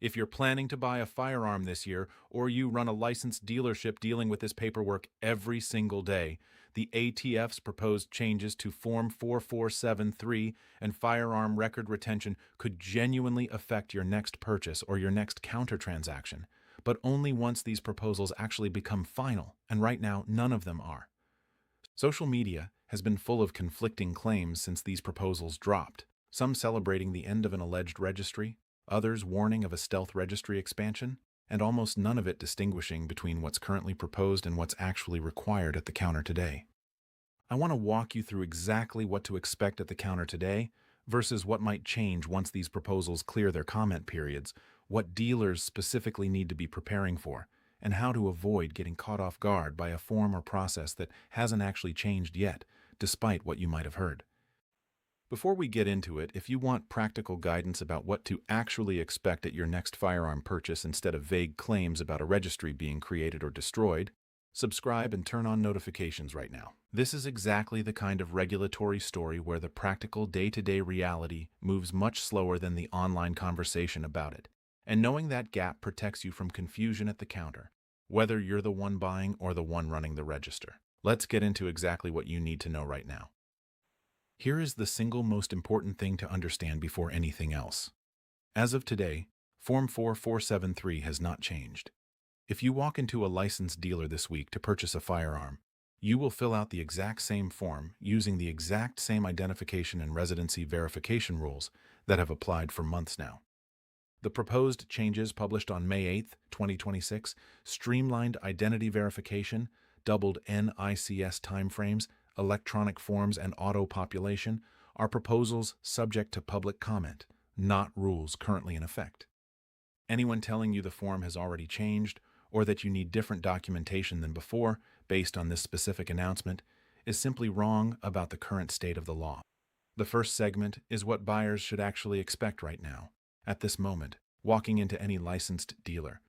If you're planning to buy a firearm this year, or you run a licensed dealership dealing with this paperwork every single day, the ATF's proposed changes to Form 4473 and firearm record retention could genuinely affect your next purchase or your next counter transaction, but only once these proposals actually become final, and right now none of them are. Social media has been full of conflicting claims since these proposals dropped, some celebrating the end of an alleged registry, others warning of a stealth registry expansion, and almost none of it distinguishing between what's currently proposed and what's actually required at the counter today. I want to walk you through exactly what to expect at the counter today versus what might change once these proposals clear their comment periods, what dealers specifically need to be preparing for, and how to avoid getting caught off guard by a form or process that hasn't actually changed yet, despite what you might have heard. Before we get into it, if you want practical guidance about what to actually expect at your next firearm purchase instead of vague claims about a registry being created or destroyed, subscribe and turn on notifications right now. This is exactly the kind of regulatory story where the practical day-to-day reality moves much slower than the online conversation about it. And knowing that gap protects you from confusion at the counter, whether you're the one buying or the one running the register. Let's get into exactly what you need to know right now. Here is the single most important thing to understand before anything else. As of today, Form 4473 has not changed. If you walk into a licensed dealer this week to purchase a firearm, you will fill out the exact same form using the exact same identification and residency verification rules that have applied for months now. The proposed changes published on May 8, 2026, streamlined identity verification, doubled NICS timeframes, electronic forms, and auto-population are proposals subject to public comment, not rules currently in effect. Anyone telling you the form has already changed or that you need different documentation than before based on this specific announcement is simply wrong about the current state of the law. The first segment is what buyers should actually expect right now. At this moment, walking into any licensed dealer,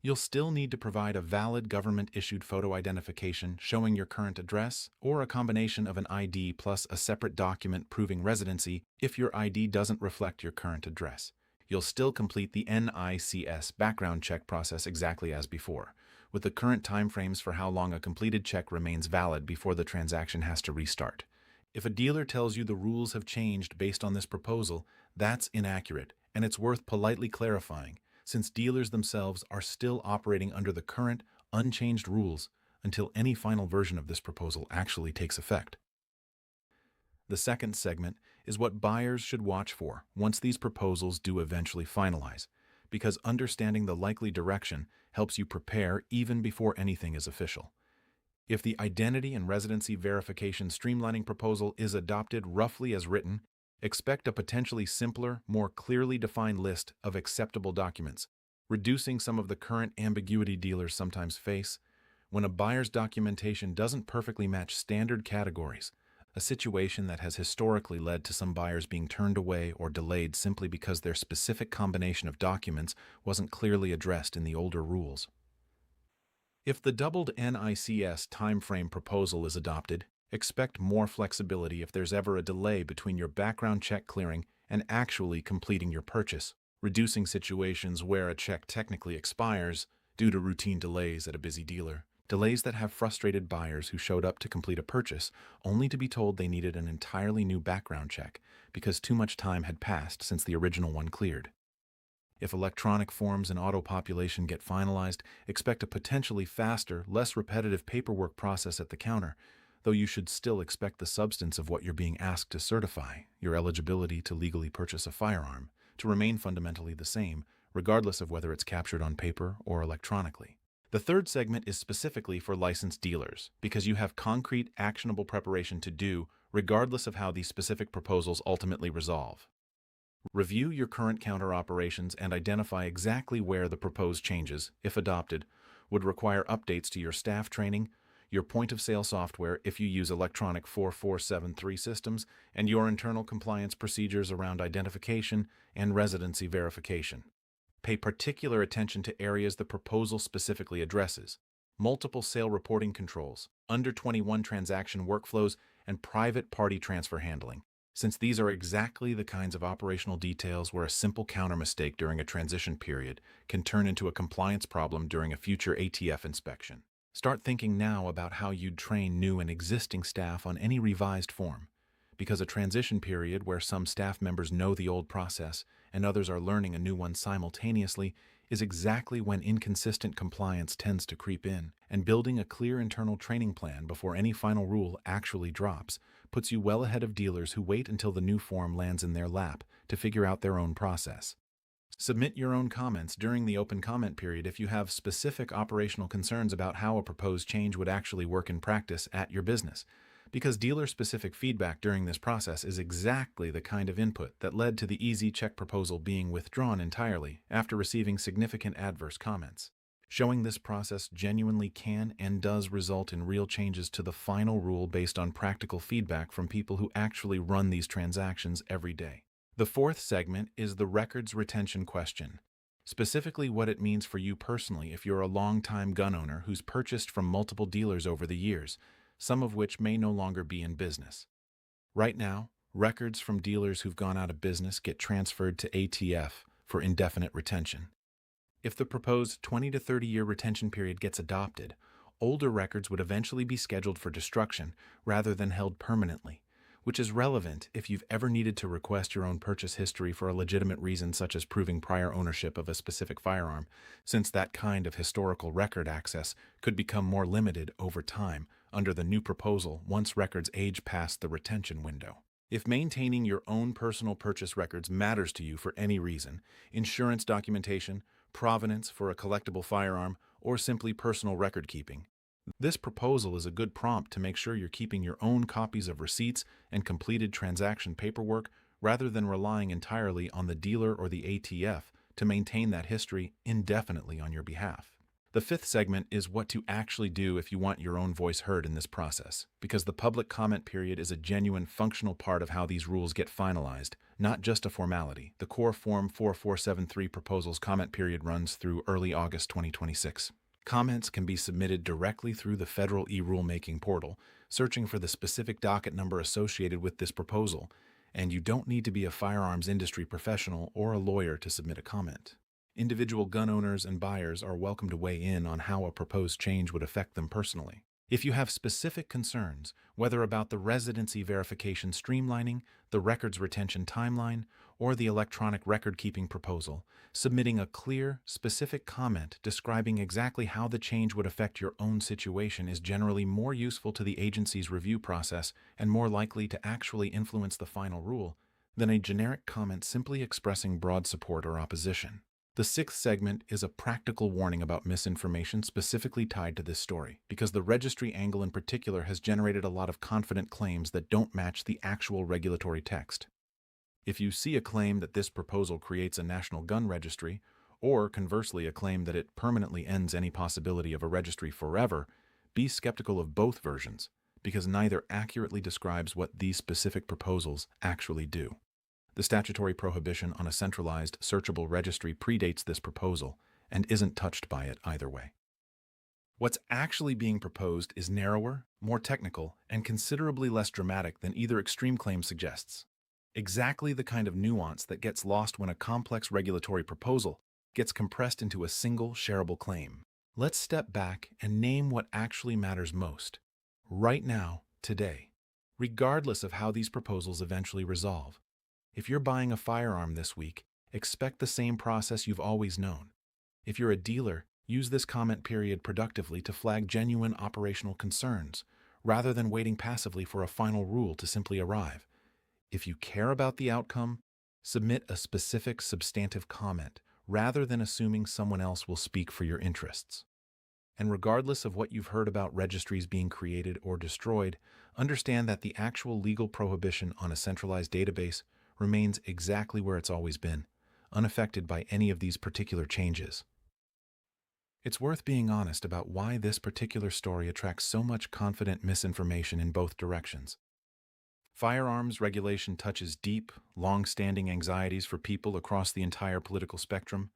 you'll still need to provide a valid government-issued photo identification showing your current address or a combination of an ID plus a separate document proving residency if your ID doesn't reflect your current address. You'll still complete the NICS background check process exactly as before, with the current timeframes for how long a completed check remains valid before the transaction has to restart. If a dealer tells you the rules have changed based on this proposal, that's inaccurate, and it's worth politely clarifying, since dealers themselves are still operating under the current, unchanged rules until any final version of this proposal actually takes effect. The second segment is what buyers should watch for once these proposals do eventually finalize, because understanding the likely direction helps you prepare even before anything is official. If the identity and residency verification streamlining proposal is adopted roughly as written, expect a potentially simpler, more clearly defined list of acceptable documents, reducing some of the current ambiguity dealers sometimes face when a buyer's documentation doesn't perfectly match standard categories, a situation that has historically led to some buyers being turned away or delayed simply because their specific combination of documents wasn't clearly addressed in the older rules. If the doubled NICS timeframe proposal is adopted, expect more flexibility if there's ever a delay between your background check clearing and actually completing your purchase, reducing situations where a check technically expires due to routine delays at a busy dealer. Delays that have frustrated buyers who showed up to complete a purchase only to be told they needed an entirely new background check because too much time had passed since the original one cleared. If electronic forms and auto-population get finalized, expect a potentially faster, less repetitive paperwork process at the counter, though you should still expect the substance of what you're being asked to certify, your eligibility to legally purchase a firearm, to remain fundamentally the same, regardless of whether it's captured on paper or electronically. The third segment is specifically for licensed dealers, because you have concrete, actionable preparation to do, regardless of how these specific proposals ultimately resolve. Review your current counter operations and identify exactly where the proposed changes, if adopted, would require updates to your staff training, your point-of-sale software if you use electronic 4473 systems, and your internal compliance procedures around identification and residency verification. Pay particular attention to areas the proposal specifically addresses: multiple sale reporting controls, under 21 transaction workflows, and private party transfer handling. since these are exactly the kinds of operational details where a simple counter mistake during a transition period can turn into a compliance problem during a future ATF inspection. Start thinking now about how you'd train new and existing staff on any revised form, because a transition period where some staff members know the old process and others are learning a new one simultaneously is exactly when inconsistent compliance tends to creep in, and building a clear internal training plan before any final rule actually drops puts you well ahead of dealers who wait until the new form lands in their lap to figure out their own process. Submit your own comments during the open comment period if you have specific operational concerns about how a proposed change would actually work in practice at your business, because dealer-specific feedback during this process is exactly the kind of input that led to the Easy Check proposal being withdrawn entirely after receiving significant adverse comments. Showing this process genuinely can and does result in real changes to the final rule based on practical feedback from people who actually run these transactions every day. The fourth segment is the records retention question, specifically what it means for you personally if you're a long-time gun owner who's purchased from multiple dealers over the years, some of which may no longer be in business. Right now, records from dealers who've gone out of business get transferred to ATF for indefinite retention. If the proposed 20 to 30-year retention period gets adopted, older records would eventually be scheduled for destruction rather than held permanently, which is relevant if you've ever needed to request your own purchase history for a legitimate reason such as proving prior ownership of a specific firearm, since that kind of historical record access could become more limited over time under the new proposal once records age past the retention window. If maintaining your own personal purchase records matters to you for any reason, insurance documentation, provenance for a collectible firearm, or simply personal record keeping, this proposal is a good prompt to make sure you're keeping your own copies of receipts and completed transaction paperwork rather than relying entirely on the dealer or the ATF to maintain that history indefinitely on your behalf. The fifth segment is what to actually do if you want your own voice heard in this process, because the public comment period is a genuine functional part of how these rules get finalized, not just a formality. The core Form 4473 proposal's comment period runs through early August 2026. Comments can be submitted directly through the federal e-rulemaking portal, searching for the specific docket number associated with this proposal, and you don't need to be a firearms industry professional or a lawyer to submit a comment. Individual gun owners and buyers are welcome to weigh in on how a proposed change would affect them personally. If you have specific concerns, whether about the residency verification streamlining, the records retention timeline, or the electronic record-keeping proposal, submitting a clear, specific comment describing exactly how the change would affect your own situation is generally more useful to the agency's review process and more likely to actually influence the final rule than a generic comment simply expressing broad support or opposition. The sixth segment is a practical warning about misinformation specifically tied to this story, because the registry angle in particular has generated a lot of confident claims that don't match the actual regulatory text. If you see a claim that this proposal creates a national gun registry, or conversely a claim that it permanently ends any possibility of a registry forever, be skeptical of both versions, because neither accurately describes what these specific proposals actually do. The statutory prohibition on a centralized, searchable registry predates this proposal and isn't touched by it either way. What's actually being proposed is narrower, more technical, and considerably less dramatic than either extreme claim suggests. Exactly the kind of nuance that gets lost when a complex regulatory proposal gets compressed into a single, shareable claim. Let's step back and name what actually matters most, right now, today, regardless of how these proposals eventually resolve. If you're buying a firearm this week, expect the same process you've always known. If you're a dealer, use this comment period productively to flag genuine operational concerns, rather than waiting passively for a final rule to simply arrive. If you care about the outcome, submit a specific substantive comment, rather than assuming someone else will speak for your interests. And regardless of what you've heard about registries being created or destroyed, understand that the actual legal prohibition on a centralized database remains exactly where it's always been, unaffected by any of these particular changes. It's worth being honest about why this particular story attracts so much confident misinformation in both directions. Firearms regulation touches deep, long-standing anxieties for people across the entire political spectrum,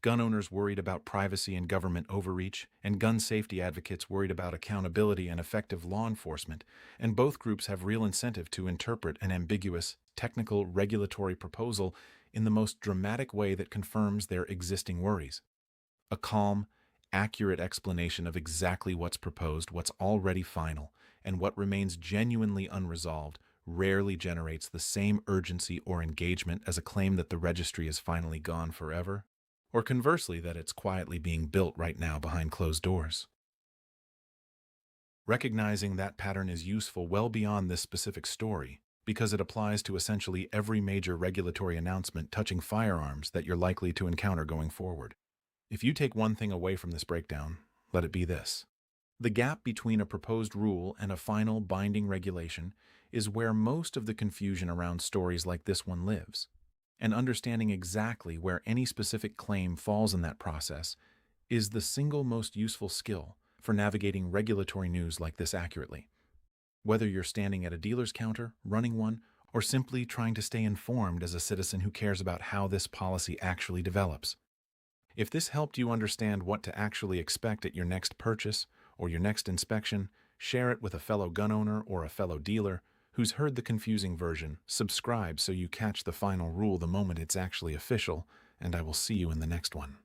gun owners worried about privacy and government overreach, and gun safety advocates worried about accountability and effective law enforcement, and both groups have real incentive to interpret an ambiguous, technical regulatory proposal in the most dramatic way that confirms their existing worries. A calm, accurate explanation of exactly what's proposed, what's already final, and what remains genuinely unresolved rarely generates the same urgency or engagement as a claim that the registry is finally gone forever, or conversely, that it's quietly being built right now behind closed doors. Recognizing that pattern is useful well beyond this specific story, because it applies to essentially every major regulatory announcement touching firearms that you're likely to encounter going forward. If you take one thing away from this breakdown, let it be this. The gap between a proposed rule and a final binding regulation is where most of the confusion around stories like this one lives. And understanding exactly where any specific claim falls in that process is the single most useful skill for navigating regulatory news like this accurately. Whether you're standing at a dealer's counter, running one, or simply trying to stay informed as a citizen who cares about how this policy actually develops. If this helped you understand what to actually expect at your next purchase or your next inspection, share it with a fellow gun owner or a fellow dealer who's heard the confusing version. Subscribe so you catch the final rule the moment it's actually official, and I will see you in the next one.